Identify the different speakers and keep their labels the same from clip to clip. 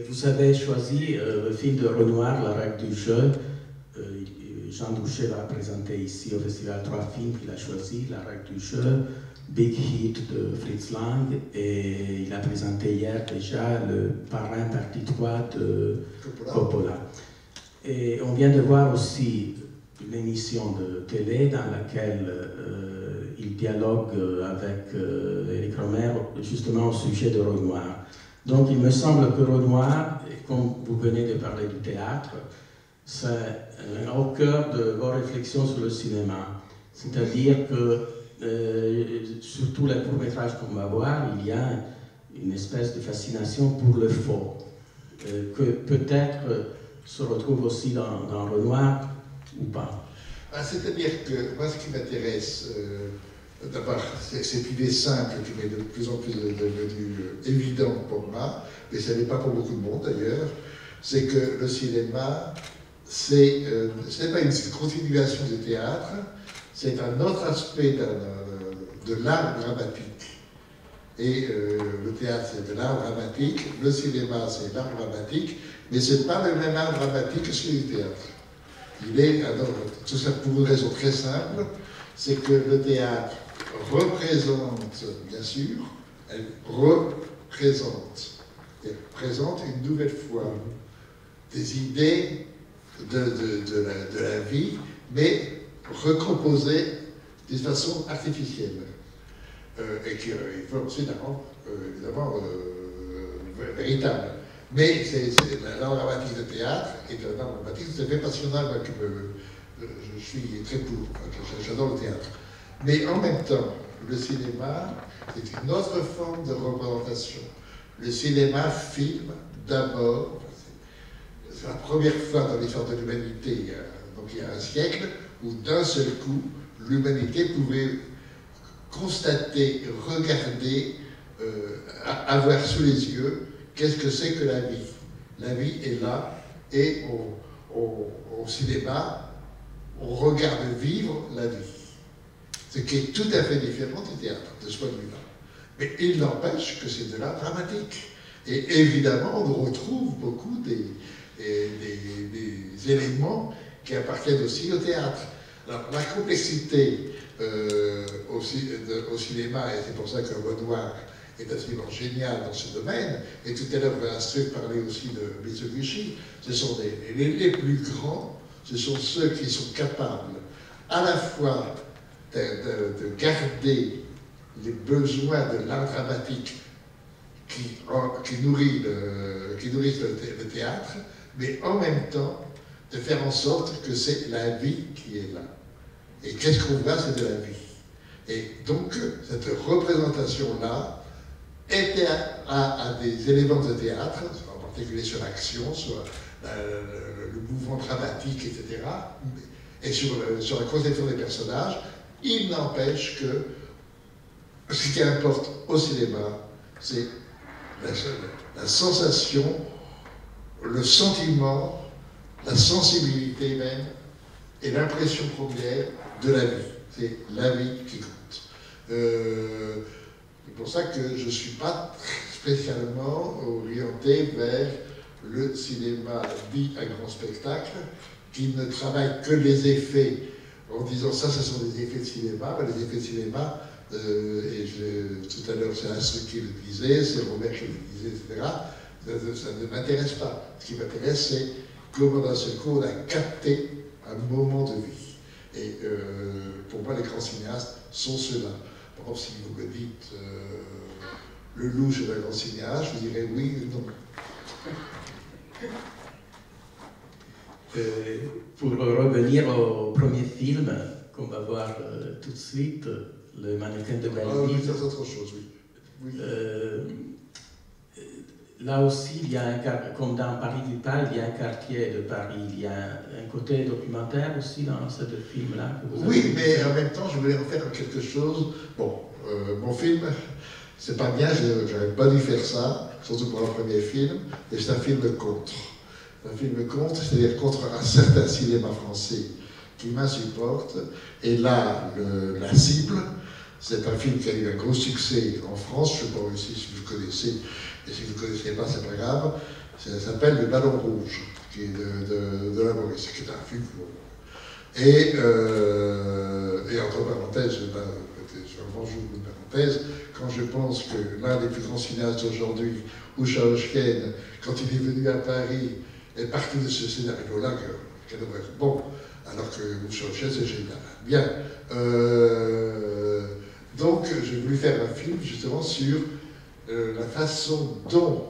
Speaker 1: Vous avez choisi le film de Renoir, La règle du jeu. Jean Douchet l'a présenté ici au festival 3 films qu'il a choisi, La règle du jeu, Big Hit de Fritz Lang, et il a présenté hier déjà le Parrain partie 3 de Coppola. Et on vient de voir aussi une émission de télé dans laquelle il dialogue avec Éric Rohmer justement au sujet de Renoir. Donc il me semble que Renoir, comme vous venez de parler du théâtre, c'est au cœur de vos réflexions sur le cinéma. C'est-à-dire que sur tous les courts-métrages qu'on va voir, il y a une espèce de fascination pour le faux, que peut-être se retrouve aussi dans Renoir ou pas.
Speaker 2: C'est-à-dire que moi, ce qui m'intéresse, d'abord, cette idée simple qui m'est de plus en plus devenue évidente pour moi, mais ça n'est pas pour beaucoup de monde d'ailleurs, c'est que le cinéma, ce n'est pas une continuation du théâtre, c'est un autre aspect de l'art dramatique. Et le théâtre, c'est de l'art dramatique, le cinéma, c'est l'art dramatique, mais ce n'est pas le même art dramatique que celui du théâtre. Tout ça pour une raison très simple, c'est que le théâtre représente, bien sûr, elle présente une nouvelle fois des idées de la vie, mais recomposées d'une façon artificielle. Et qu'il faut ensuite la rendre, évidemment, véritable. Mais l'art dramatique de théâtre et l'art dramatique, c'est fait passionnel, je suis très pour, j'adore le théâtre. Mais en même temps, le cinéma, c'est une autre forme de représentation. Le cinéma filme d'abord, c'est la première fois dans l'histoire de l'humanité, donc il y a un siècle, où d'un seul coup, l'humanité pouvait constater, regarder, avoir sous les yeux qu'est-ce que c'est que la vie. La vie est là, et au cinéma, on regarde vivre la vie. Ce qui est tout à fait différent du théâtre, de ce point de vue-là. Mais il n'empêche que c'est de l'art dramatique. Et évidemment, on retrouve beaucoup des éléments qui appartiennent aussi au théâtre. Alors, la complexité au cinéma, et c'est pour ça que Renoir est absolument génial dans ce domaine, et tout à l'heure, Astrid parlait aussi de Mitsubishi, ce sont les plus grands, ce sont ceux qui sont capables à la fois de garder les besoins de l'art dramatique qui nourrissent le théâtre, mais en même temps de faire en sorte que c'est la vie qui est là. Et qu'est-ce qu'on voit, c'est de la vie. Et donc, cette représentation-là a des éléments de théâtre, en particulier sur l'action, sur le mouvement dramatique, etc., et sur la conception des personnages. Il n'empêche que ce qui importe au cinéma, c'est la sensation, le sentiment, la sensibilité même, et l'impression première de la vie. C'est la vie qui compte. C'est pour ça que je ne suis pas spécialement orienté vers le cinéma dit à grand spectacle, qui ne travaille que les effets, en disant ça, ce sont des effets de cinéma. Ben, les effets de cinéma, tout à l'heure c'est Astrid qui le disait, c'est Robert qui le disait, etc. Ça ne m'intéresse pas. Ce qui m'intéresse, c'est comment d'un seul coup on a capté un moment de vie. Et pour moi, les grands cinéastes sont ceux-là. Par exemple, si vous me dites Lelouch est un grand cinéaste, je vous dirais oui ou non.
Speaker 1: Pour revenir au premier film qu'on va voir tout de suite, Le mannequin de Belleville.
Speaker 2: Oui, c'est autre chose, oui.
Speaker 1: Là aussi, il y a comme dans Paris du Pas, il y a un quartier de Paris, il y a un côté documentaire aussi dans ce film-là.
Speaker 2: Oui, mais en même temps, je voulais en faire quelque chose. Bon, mon film, c'est pas bien, j'aurais pas dû faire ça, surtout pour un premier film, et c'est un film contre. Un film contre, c'est-à-dire contre un certain cinéma français qui m'insupporte, et là, la cible, C'est un film qui a eu un gros succès en France, je ne sais pas aussi si vous connaissez, et si vous ne connaissez pas, c'est pas grave. Ça s'appelle Le Ballon Rouge, qui est de la Maurice, qui est un film. Et entre parenthèses, vraiment j'ouvre une parenthèse, quand je pense que l'un des plus grands cinéastes aujourd'hui, Usha Oshken, quand il est venu à Paris, est parti de ce scénario-là, bon, alors que Usha Oshken, c'est génial. Bien. Donc, j'ai voulu faire un film justement sur la façon dont,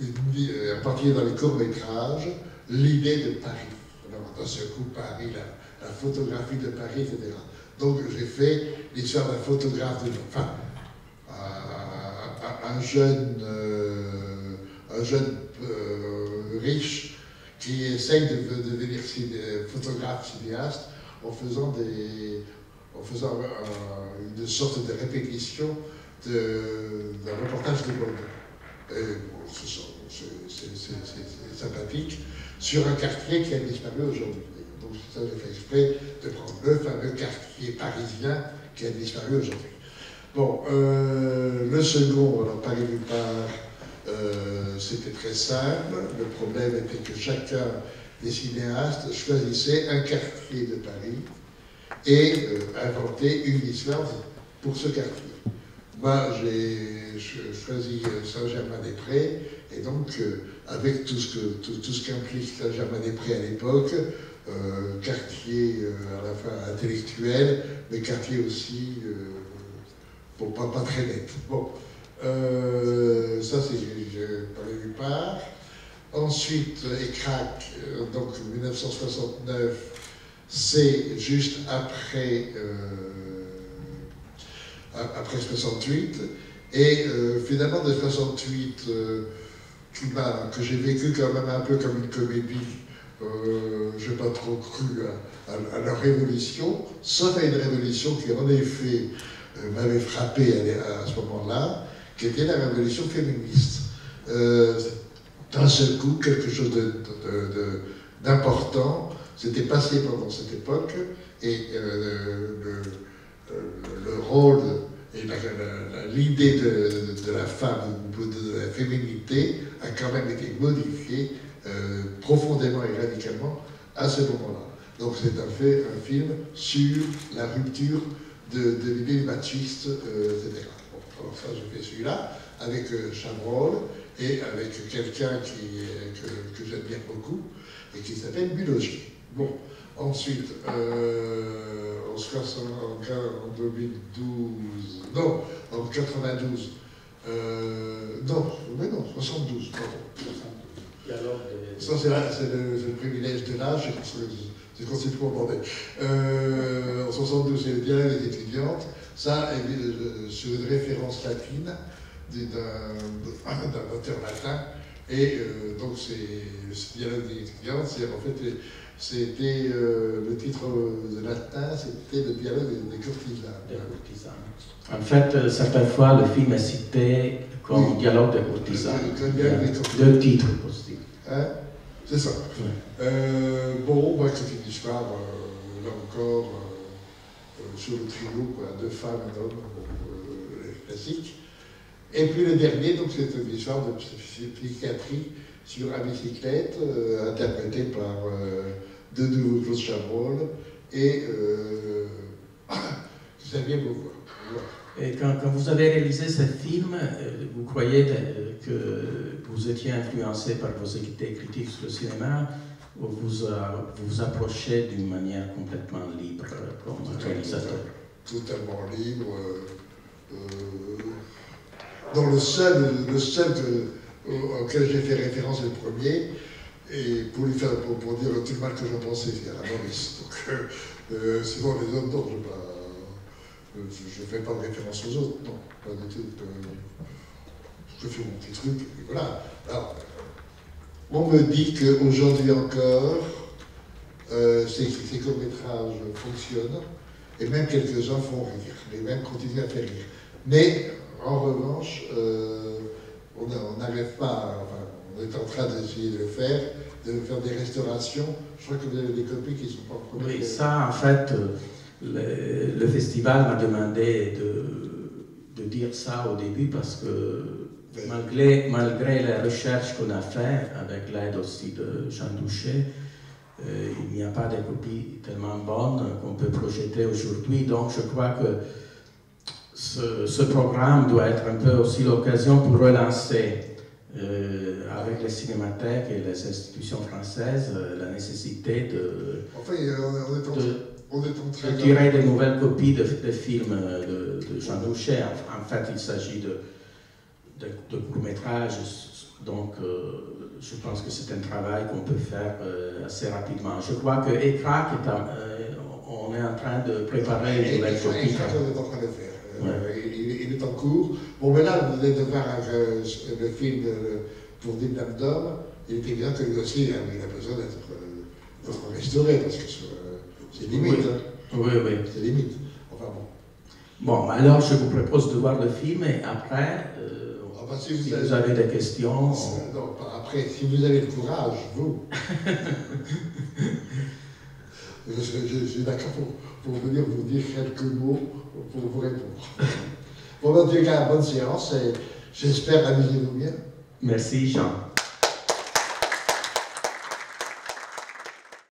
Speaker 2: en particulier dans les courts-métrages, l'idée de Paris. Alors, d'un seul coup, Paris, la photographie de Paris, etc. Donc, j'ai fait l'histoire d'un photographe, enfin, un jeune riche qui essaye de devenir photographe cinéaste en faisant une sorte de répétition d'un reportage de Baudelaire. Bon, c'est sympathique, sur un quartier qui a disparu aujourd'hui. Donc ça, j'ai fait exprès de prendre le fameux quartier parisien qui a disparu aujourd'hui. Bon, le second, alors Paris nulle part, c'était très simple. Le problème était que chacun des cinéastes choisissait un quartier de Paris et inventait une histoire pour ce quartier. Moi, j'ai choisi Saint-Germain-des-Prés, et donc, avec tout ce qu'implique Saint-Germain-des-Prés à l'époque, quartier à la fois intellectuel, mais quartier aussi, bon, pas très net. Bon, ça c'est, j'ai parlé nulle part. Ensuite, Écrac, donc 1969, c'est juste après 68, et finalement de 68, que j'ai vécu quand même un peu comme une comédie, je n'ai pas trop cru à la révolution, sauf à une révolution qui en effet m'avait frappé à ce moment-là, qui était la révolution féministe. D'un seul coup, quelque chose d'important s'était passé pendant cette époque, et le rôle et l'idée de la femme ou de la féminité a quand même été modifiée profondément et radicalement à ce moment-là. Donc c'est un film sur la rupture de l'idée machiste, etc. Bon, alors ça, j'ai fait celui-là avec Chabrol et avec quelqu'un que j'aime bien beaucoup et qui s'appelle Bulogier. Bon, ensuite, en 2012, non, en 92, non, 72, pardon. Ça, c'est le privilège de l'âge, c'est complètement bordel. En 72, c'est le dialogue des étudiantes, ça, sur une référence latine d'un auteur latin, et donc ce dialogue des étudiantes, en fait, c'était le titre de latin, c'était le dialogue des courtisans.
Speaker 1: En fait, certaines fois, le film est cité comme dialogue des courtisans. Deux titres possibles.
Speaker 2: Hein? C'est ça. Oui. Bon, c'est une histoire, là encore, sur le trio, quoi, deux femmes, un homme, classique. Et puis le dernier, donc c'est une histoire de psychiatrie sur la bicyclette, interprétée par de nouveau Claude Chabrol et Xavier Beauvoir.
Speaker 1: Et quand vous avez réalisé ce film, vous croyez que vous étiez influencé par vos critiques sur le cinéma, ou vous vous approchez d'une manière complètement libre comme réalisateur?
Speaker 2: Totalement libre. Dans le seul auquel j'ai fait référence, le premier, et pour lui faire pour dire tout le mal que j'en pensais, c'est à la Maurice. Donc, sinon les autres, non, je ne fais pas de référence aux autres, non, pas du tout. Je fais mon petit truc, et voilà. Alors, on me dit qu'aujourd'hui encore, ces courts-métrages fonctionnent, et même quelques-uns font rire, et même continuent à faire rire. Mais, en revanche, on n'arrive pas, enfin, on est en train d'essayer de faire des restaurations. Je crois que vous avez des copies qui ne sont pas premières.
Speaker 1: Oui, ça, en fait, Le festival m'a demandé de dire ça au début parce que malgré les recherches qu'on a faites, avec l'aide aussi de Jean Douchet, il n'y a pas de copies tellement bonnes qu'on peut projeter aujourd'hui. Donc je crois que ce programme doit être un peu aussi l'occasion pour relancer avec les cinémathèques et les institutions françaises la nécessité de tirer de nouvelles copies de films de Jean Douchet. En fait, il s'agit de courts-métrages, donc je pense que c'est un travail qu'on peut faire assez rapidement. Je crois que ECRAC, on est en train de préparer une nouvelle copie.
Speaker 2: On est en train de faire. Ouais. Il est en cours. Bon, mais là, vous venez de voir le film pour des Dames d'Hommes. Il est évident que lui aussi, il a besoin d'être restauré, parce que c'est limite.
Speaker 1: Oui, oui.
Speaker 2: C'est limite. Enfin bon.
Speaker 1: Bon, alors je vous propose de voir le film et après, si vous avez des questions...
Speaker 2: Non, après, si vous avez le courage, vous... je suis d'accord pour venir vous dire quelques mots pour vous répondre. Bon, en tout cas, bonne séance et j'espère amuser-vous bien.
Speaker 1: Merci, Jean.